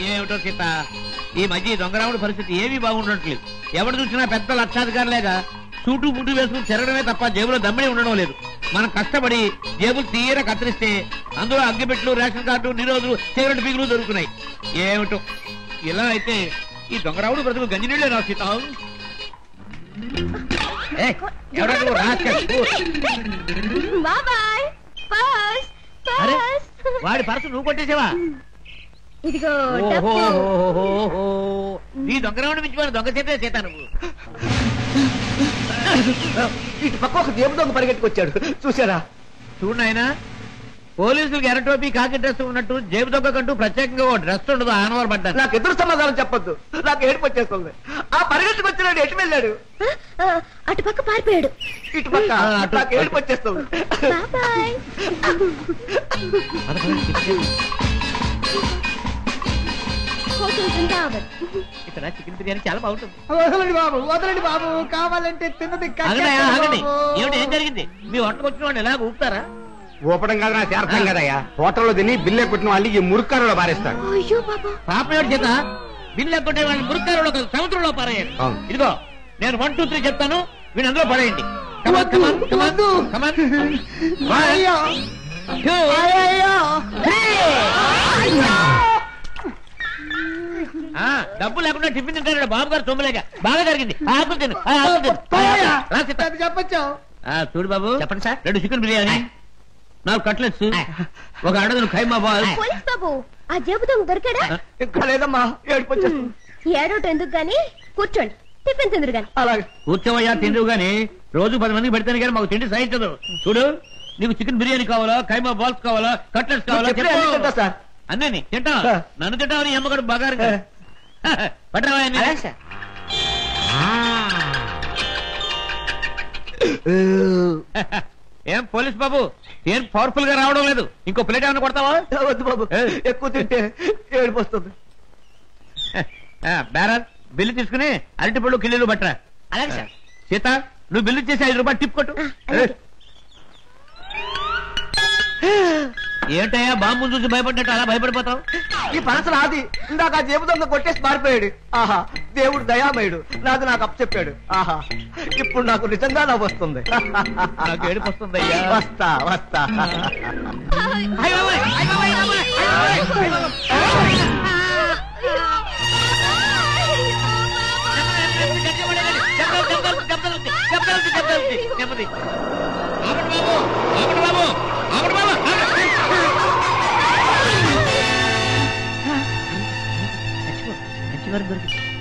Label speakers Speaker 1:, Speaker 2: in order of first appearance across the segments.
Speaker 1: ఏమిటో సీత, ఈ మధ్య దొంగరాముడి పరిస్థితి ఏమీ బాగుండట్లేదు. ఎవరు చూసినా పెద్ద లక్షాధికారులేగా సూటు బుట్టు వేసుకుని తిరగడమే తప్ప జేబులో దమ్మిడి ఉండడం లేదు. మనం కష్టపడి జేబులు తీర కత్తిరిస్తే అందులో అగ్గిపెట్లు, రేషన్ కార్డు, నిరోధులు, సిగరెట్ పీకులు దొరుకుతున్నాయి. ఏమిటో ఇలా అయితే ఈ దొంగరాముడు బ్రతుకు గంజినీళ్ళే రా సీత. వాడి పర్సు నువ్వు కొట్టేసావా?
Speaker 2: ఇదిగో
Speaker 1: నీ దొంగరాముడు మించిపోయిన దొంగ చేతే చేత నువ్వు.
Speaker 3: ఇటు పక్క ఒక జేబు దొంగ పరిగెట్టుకొచ్చాడు, చూసారా?
Speaker 1: చూడు నాయనా, పోలీసులకు ఎర్ర టోపీ కాకి డ్రెస్ ఉన్నట్టు జేబు దొంగ కంటూ ప్రత్యేకంగా ఓ డ్రెస్ ఉండదు. ఆనవారు పడ్డాను.
Speaker 3: నాకు ఎదురు సమాధానం చెప్పొద్దు, నాకు ఏడుపు వచ్చేస్తుంది. ఆ పరిగెట్టుకొచ్చినాడు, ఎటు వెళ్ళాడు?
Speaker 2: అటు పక్క పారిపోయాడు.
Speaker 3: ఇటు పక్క నాకు ఏడుపు వచ్చేస్తుంది.
Speaker 1: ఇక్కడ చికెన్ బిర్యానీ చాలా బాగుంటుంది.
Speaker 3: వదలండి బాబు, వదలండి బాబు, కావాలంటే తిన్నది.
Speaker 1: ఏమిటి, ఏం జరిగింది? మీ వంటకు వచ్చిన వాడిని ఎలా ఊపుతారా?
Speaker 3: ఊపడం కదా, నాకు అర్థం కదయ్యా. హోటల్లో తిని బిల్లు ఎక్కుట్టిన వాళ్ళు ఈ మురుక్కారులో పారేస్తారు.
Speaker 1: పాపేవాడి చేత బిల్లు ఎక్కుంటే వాళ్ళని మురుక్కారులో సముద్రంలో పారేయండి. ఇదిగో నేను 1 2 3 చెప్తాను, వీళ్ళు అందులో పడేయండి. డబ్బు లేకుండా టిఫిన్ తింటాడు బాబు గారు. సొమ్ములేక బాగా జరిగింది.
Speaker 3: చెప్పచ్చు.
Speaker 1: చూడు బాబు, చెప్పండి సార్. 2 చికెన్ బిర్యానీ, 4 కట్లెట్స్, 1 అడగను ఖైమా బాల్.
Speaker 2: బాబు, ఆ జేబు దొంగ దొరికాడా?
Speaker 3: ఇంకా లేదమ్మా, ఏడుపు వచ్చేస్తుంది.
Speaker 2: ఏడోటి ఎందుకు గాని, కూర్చోండి, టిఫిన్ తిందురు గాని.
Speaker 3: అలాగే
Speaker 1: కూర్చోవయ్యా, తిందువు గాని. రోజు 10 మందికి పెడతాను కానీ మాకు తిండి సహించదు. చూడు, నీకు చికెన్ బిర్యానీ కావాలా, ఖైమా బాల్స్ కావాలా, కట్లెట్స్ కావాలా?
Speaker 3: సార్
Speaker 1: అన్నీ తింటా. నన్ను తింటావని అమ్మగారు బాగా పట్టరావా? ఏం పోలీస్ బాబు, ఏం పవర్ఫుల్ గా రావడం లేదు. ఇంకో ప్లేట్ ఏమైనా కొడతావా?
Speaker 3: వద్దు బాబు, ఎక్కువ తింటే ఏడుపు వస్తుంది.
Speaker 1: బేరర్, బిల్లు తీసుకుని అరటిపళ్ళు కిల్లీలు పట్టరా. అలాగే సార్. సీత, నువ్వు బిల్లు చేసి 5 రూపాయలు టిప్ కొట్టు. ఏంటయ్యా బాంబు చూసి భయపడ్డట్టు అలా భయపడిపోతావు?
Speaker 3: ఈ పరస నాది. ఇందాక జేబు దొంగ కొట్టేసి మారిపోయాడు. ఆహా, దేవుడు దయామయుడు, నాకు అప్పచెప్పాడు. ఆహా, ఇప్పుడు నాకు నిజంగా నవ్వు వస్తుంది.
Speaker 1: నాకు ఏడుపు వస్తుందయ్యా.
Speaker 3: వస్తా వస్తా.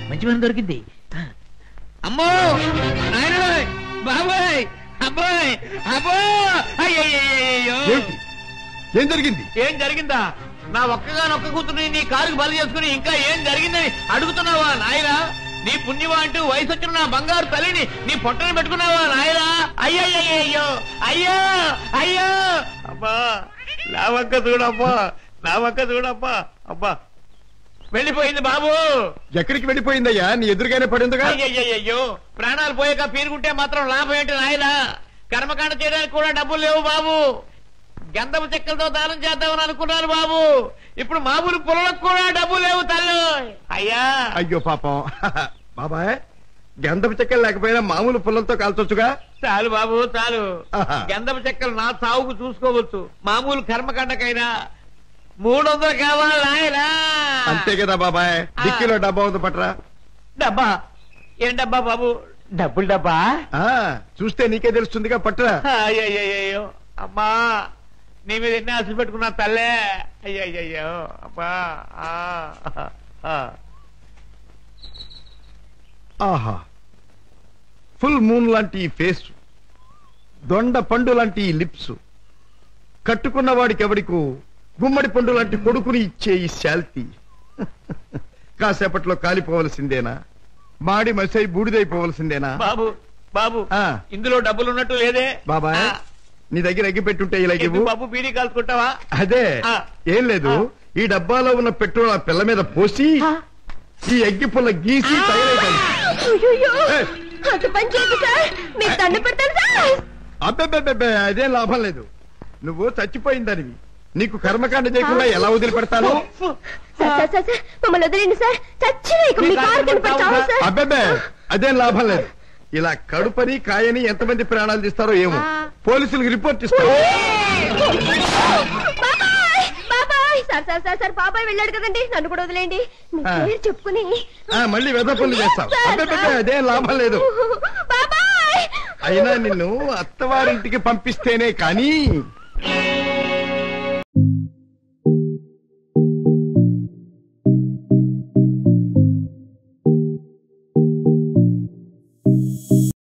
Speaker 1: మంచి మంది దొరికింది. అమ్మో నాయన, బాబాయ్, అబ్బాయ్, అబ్బో, అయ్యయ్యో.
Speaker 4: ఏం జరిగింది?
Speaker 1: ఏం జరిగిందా? నా ఒక్కగానొక్క కూతుర్ని నీ కారుకు బలి చేసుకుని ఇంకా ఏం జరిగిందని అడుగుతున్నావా నాయనా? నీ పుణ్యమా అంటూ వయసు వచ్చిన నా బంగారు తల్లిని నీ పొట్టని పెట్టుకున్నావా నాయనా? అయ్యయ్యో, అయ్యో అయ్యో. అబ్బా, నా వంక చూడబ్బా, నా వంక చూడబ్బా. అబ్బా, వెళ్ళిపోయింది బాబు.
Speaker 4: ఎక్కడికి వెళ్ళిపోయిందయ్యా? నీ ఎదురుగానే పడిందిగా.
Speaker 1: అయ్యయ్యో, ప్రాణాలు పోయాక పీరుకుంటే మాత్రం లాభం ఏంటి నాయనా? కర్మకాండ చేయడానికి కూడా డబ్బులు లేవు బాబు. గంధపు చెక్కలతో దానం చేద్దామని అనుకున్నాను బాబు. ఇప్పుడు మామూలు పొలకు కూడా డబ్బు లేవు తల్లు. అయ్యా,
Speaker 4: అయ్యో పాపం. బాబాయ్, గంధపు చెక్కలు లేకపోయినా మామూలు పుల్లలతో కాల్చొచ్చుగా.
Speaker 1: చాలు బాబు, చాలు. గంధపు చెక్కలు నా సాగుకు చూసుకోవచ్చు. మామూలు కర్మకాండకైనా 300 కావాలి నాయనా.
Speaker 4: అంతే కదా బాబాయ్. డిక్కీలో డబ్బా ఉంది, పట్రా.
Speaker 1: డబ్బా? ఏం డబ్బా బాబు?
Speaker 3: డబ్బులు డబ్బా?
Speaker 4: చూస్తే నీకే తెలుస్తుందిగా, పట్రా.
Speaker 1: అయ్యయ్యో, అమ్మా, నీ మీద ఎన్ని ఆశలు పెట్టుకున్నా తల్లే. అయ్యయ్యో, అబ్బా.
Speaker 4: ఆహా, ఫుల్ మూన్ లాంటి ఈ ఫేస్, దొండ పండు లాంటి ఈ లిప్స్, కట్టుకున్న వాడికి ఎవడికు గుమ్మడి పండు లాంటి కొడుకుని ఇచ్చే ఈ శాల్తీ కాసేపట్లో కాలిపోవలసిందేనా? మాడి మసై బూడిదైపోవలసిందేనా?
Speaker 1: బాబు, బాబు, ఇందులో డబ్బులు ఉన్నట్టు లేదే
Speaker 4: బాబాయ్. నీ దగ్గర అగ్గి పెట్టుంటే ఇలా
Speaker 1: బాబు, బీడీ కాల్చుకుంటావా?
Speaker 4: అదే, ఏం లేదు. ఈ డబ్బాలో ఉన్న పెట్రోల్ ఆ పిల్ల మీద పోసి ఈ అగ్గి పుల్ల గీసి అబ్బే, అదేం లాభం లేదు. నువ్వు చచ్చిపోయిందనివి. నీకు కర్మకాండ చేయకుండా ఎలా వదిలిపెడతాను?
Speaker 2: సార్ మమ్మల్ని వదిలేండి సార్. చచ్చిన ఇక మీ కారు కనిపెట్టాము సార్.
Speaker 4: అబ్బే అదేం లాభం లేదు. ఇలా కడుపని కాయని ఎంతమంది ప్రాణాలు తీస్తారో ఏమో. పోలీసులకు రిపోర్ట్ ఇస్తారు.
Speaker 2: సార్ బాబాయ్ వెళ్ళాడు కదండి, నన్ను కూడా వదిలేండి. మీ పేరు చెప్పుకుని
Speaker 4: మళ్ళీ వెద పనులు చేస్తావు. అబ్బే అదేం లాభం లేదు.
Speaker 2: బాబాయ్
Speaker 4: అయినా నిన్ను అత్తవారింటికి పంపిస్తేనే కానీ